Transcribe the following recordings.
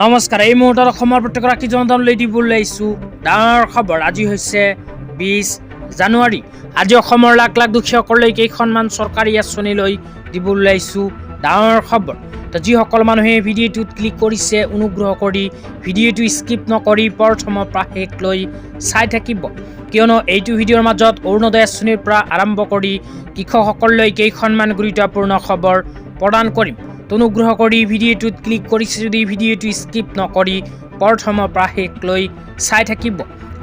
নমস্কাৰ। এই মুহূৰ্তত অসমৰ প্ৰত্যেকগৰাকী জনতালৈ দিবলৈ আহিছোঁ ডাঙৰ খবৰ। আজি হৈছে 20 জানুৱাৰী। আজি অসমৰ লাখ লাখ দুখীয়াসকললৈ কেইখনমান চৰকাৰী আঁচনিলৈ দিবলৈ আহিছোঁ ডাঙৰ খবৰ। তো যিসকল মানুহে ভিডিঅ'টোত ক্লিক কৰিছে অনুগ্ৰহ কৰি ভিডিঅ'টো স্কিপ নকৰি প্ৰথমৰ পৰা শেষলৈ চাই থাকিব, কিয়নো এইটো ভিডিঅ'ৰ মাজত অৰুণোদয় আঁচনিৰ পৰা আৰম্ভ কৰি কৃষকসকললৈ কেইখনমান গুৰুত্বপূৰ্ণ খবৰ প্ৰদান কৰিম। অনুগ্ৰহ কৰি ভিডিঅ'টোত ক্লিক কৰিছে যদি ভিডিঅ'টো স্কিপ নকৰি প্ৰথমৰ পৰা শেষলৈ চাই থাকিব।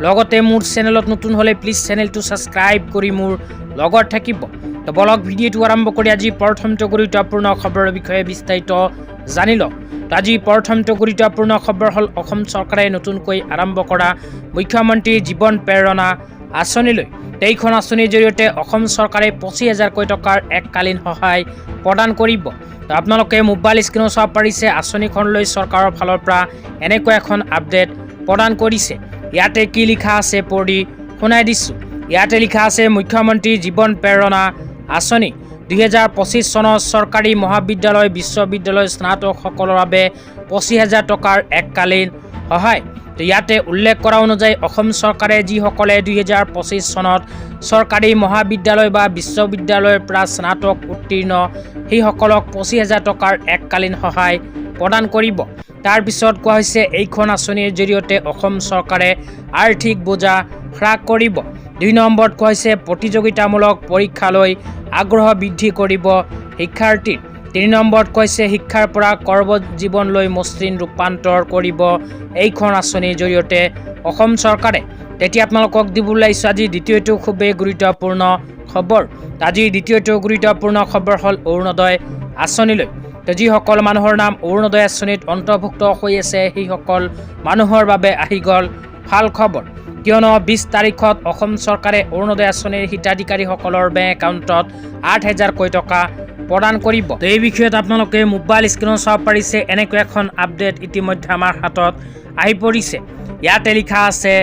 লগতে মোৰ চেনেলত নতুন হ'লে প্লিজ চেনেলটো ছাবস্ক্ৰাইব কৰি মোৰ লগত থাকিব। তো বলক ভিডিঅ'টো আৰম্ভ কৰি আজি প্ৰথমটো গুৰুত্বপূৰ্ণ খবৰৰ বিষয়ে বিস্তাৰিত জানি লওঁ। তো আজি প্ৰথমটো গুৰুত্বপূৰ্ণ খবৰ হ'ল অসম চৰকাৰে নতুনকৈ আৰম্ভ কৰা মুখ্যমন্ত্ৰী জীৱন প্ৰেৰণা আঁচনিলৈ। এইখন আঁচনিৰ জৰিয়তে অসম চৰকাৰে 25,000 টকাৰ এককালীন সহায় প্ৰদান কৰিব। তো আপোনালোকে মোবাইল স্ক্ৰীনত চাব পাৰিছে আঁচনিখনলৈ চৰকাৰৰ ফালৰ পৰা এনেকৈ এখন আপডেট প্ৰদান কৰিছে। ইয়াতে কি লিখা আছে পঢ়ি শুনাই দিছোঁ। ইয়াতে লিখা আছে মুখ্যমন্ত্ৰী জীৱন প্ৰেৰণা আঁচনি 2025 চনত চৰকাৰী মহাবিদ্যালয় বিশ্ববিদ্যালয় স্নাতকসকলৰ বাবে 25,000 টকাৰ এককালীন সহায়। তো ইয়াতে উল্লেখ কৰা অনুযায়ী অসম চৰকাৰে যিসকলে 2025 চনত চৰকাৰী মহাবিদ্যালয় বা বিশ্ববিদ্যালয়ৰ পৰা স্নাতক উত্তীৰ্ণ সেইসকলক 25,000 টকাৰ এককালীন সহায় প্ৰদান কৰিব। তাৰপিছত কোৱা হৈছে এইখন আঁচনিৰ জৰিয়তে অসম চৰকাৰে আৰ্থিক বোজা হ্ৰাস কৰিব। 2 নম্বৰত কোৱা হৈছে প্ৰতিযোগিতামূলক পৰীক্ষালৈ আগ্ৰহ বৃদ্ধি কৰিব শিক্ষাৰ্থীৰ। 3 নম্বৰত কৈছে শিক্ষাৰ পৰা কৰ্মজীৱনলৈ মসৃণ ৰূপান্তৰ কৰিব এইখন আঁচনিৰ জৰিয়তে অসম চৰকাৰে। তেতিয়া আপোনালোকক দিবলৈ আহিছোঁ আজি দ্বিতীয়টো খুবেই গুৰুত্বপূৰ্ণ খবৰ। আজিৰ দ্বিতীয়টো গুৰুত্বপূৰ্ণ খবৰ হ'ল অৰুণোদয় আঁচনিলৈ। তো যিসকল মানুহৰ নাম অৰুণোদয় আঁচনিত অন্তৰ্ভুক্ত হৈ আছে সেইসকল মানুহৰ বাবে আহি গ'ল ভাল খবৰ, কিয়নো 20 তাৰিখত অসম চৰকাৰে অৰুণোদয় আঁচনিৰ হিতাধিকাৰীসকলৰ বেংক একাউণ্টত 8,000 টকা প্ৰদান কৰিব। তো এই বিষয়ত আপোনালোকে মোবাইল স্ক্ৰীনত চাব পাৰিছে এনেকৈ এখন আপডেট ইতিমধ্যে আমাৰ হাতত আহি পৰিছে। ইয়াতে লিখা আছে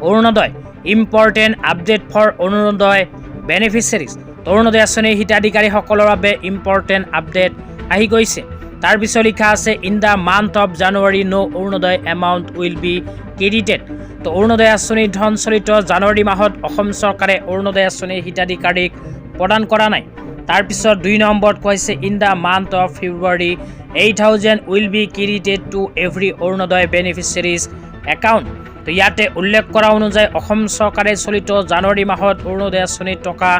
Orunodoi important update for Orunodoi beneficiaries. Orunodoi আঁচনিৰ হিতাধিকাৰীসকলৰ বাবে ইম্পৰ্টেণ্ট আপডেট আহি গৈছে। তাৰপিছত লিখা আছে in the month of January ন' Arunodoi amount will be credited. তো অৰুণোদয় আঁচনিৰ ধন চলিত জানুৱাৰী মাহত অসম চৰকাৰে অৰুণোদয় আঁচনিৰ হিতাধিকাৰীক প্ৰদান কৰা নাই। তাৰপিছত 2 নম্বৰত কৈছে in the month of February 8,000 will be credited to every Arunodoi beneficiaries account. তো ইয়াতে উল্লেখ কৰা অনুযায়ী অসম চৰকাৰে চলিত জানুৱাৰী মাহত অৰুণোদয় আঁচনিৰ টকা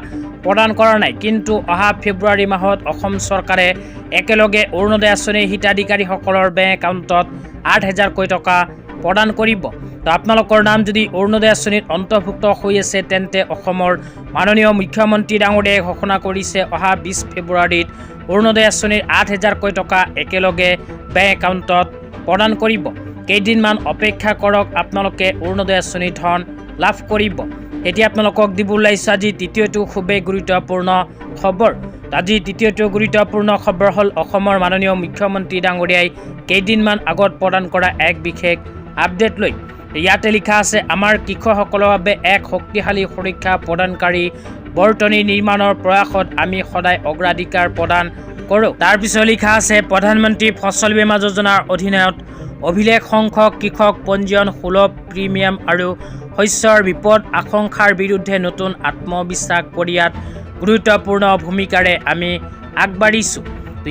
প্ৰদান কৰা নাই, কিন্তু অহা ফেব্ৰুৱাৰী মাহত অসম চৰকাৰে একেলগে অৰুণোদয় আঁচনিৰ হিতাধিকাৰীসকলৰ বেংক একাউণ্টত 8,000 টকা প্ৰদান কৰিব। তো আপোনালোকৰ নাম যদি অৰুণোদয় আঁচনিত অন্তৰ্ভুক্ত হৈ আছে তেন্তে অসমৰ মাননীয় মুখ্যমন্ত্ৰী ডাঙৰীয়াই ঘোষণা কৰিছে অহা 20 ফেব্ৰুৱাৰীত অৰুণোদয় আঁচনিৰ 8,000 টকা একেলগে বেংক একাউণ্টত প্ৰদান কৰিব। কেইদিনমান অপেক্ষা কৰক, আপোনালোকে অৰুণোদয় আঁচনিৰ ধন লাভ কৰিব। এতিয়া আপোনালোকক দিবলৈ আহিছোঁ আজি তৃতীয়টো খুবেই গুৰুত্বপূৰ্ণ খবৰ। আজি তৃতীয়টো গুৰুত্বপূৰ্ণ খবৰ হ'ল অসমৰ মাননীয় মুখ্যমন্ত্ৰী ডাঙৰীয়াই কেইদিনমান আগত প্ৰদান কৰা এক বিশেষ আপডেট লৈ। ইয়াতে লিখা আছে আমাৰ কৃষকসকলৰ বাবে এক শক্তিশালী সুৰক্ষা প্ৰদানকাৰী বৰ্তনী নিৰ্মাণৰ প্ৰয়াসত আমি সদায় অগ্ৰাধিকাৰ প্ৰদান কৰোঁ। তাৰপিছত লিখা আছে প্ৰধানমন্ত্ৰী ফচল বীমা যোজনাৰ অধীনত অভিলেখ সংখ্যক কৃষক পঞ্জীয়ন সুলভ প্ৰিমিয়াম আৰু শস্যৰ বিপদ আশংকাৰ বিৰুদ্ধে নতুন আত্মবিশ্বাস কঢ়িয়াত গুৰুত্বপূৰ্ণ ভূমিকাৰে আমি আগবাঢ়িছোঁ।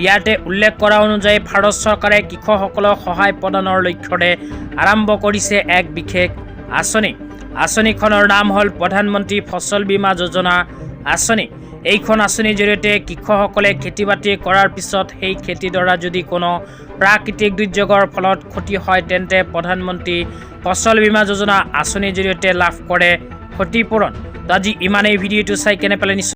ইয়াতে উল্লেখ কৰা অনুযায়ী ভাৰত চৰকাৰে কৃষকসকলক সহায় প্ৰদানৰ লক্ষ্যৰে আৰম্ভ কৰিছে এক বিশেষ আঁচনি। আঁচনিখনৰ নাম হ'ল প্ৰধানমন্ত্ৰী ফচল বীমা যোজনা আঁচনি। এইখন আঁচনিৰ জৰিয়তে কৃষকসকলে খেতি বাতি কৰাৰ পিছত সেই খেতিডৰা যদি কোনো প্ৰাকৃতিক দুৰ্যোগৰ ফলত ক্ষতি হয় তেন্তে প্ৰধানমন্ত্ৰী ফচল বীমা যোজনা আঁচনিৰ জৰিয়তে লাভ কৰে ক্ষতিপূৰণ। তো আজি ইমানেই, ভিডিঅ'টো চাই কেনে পালে নিশ্চয়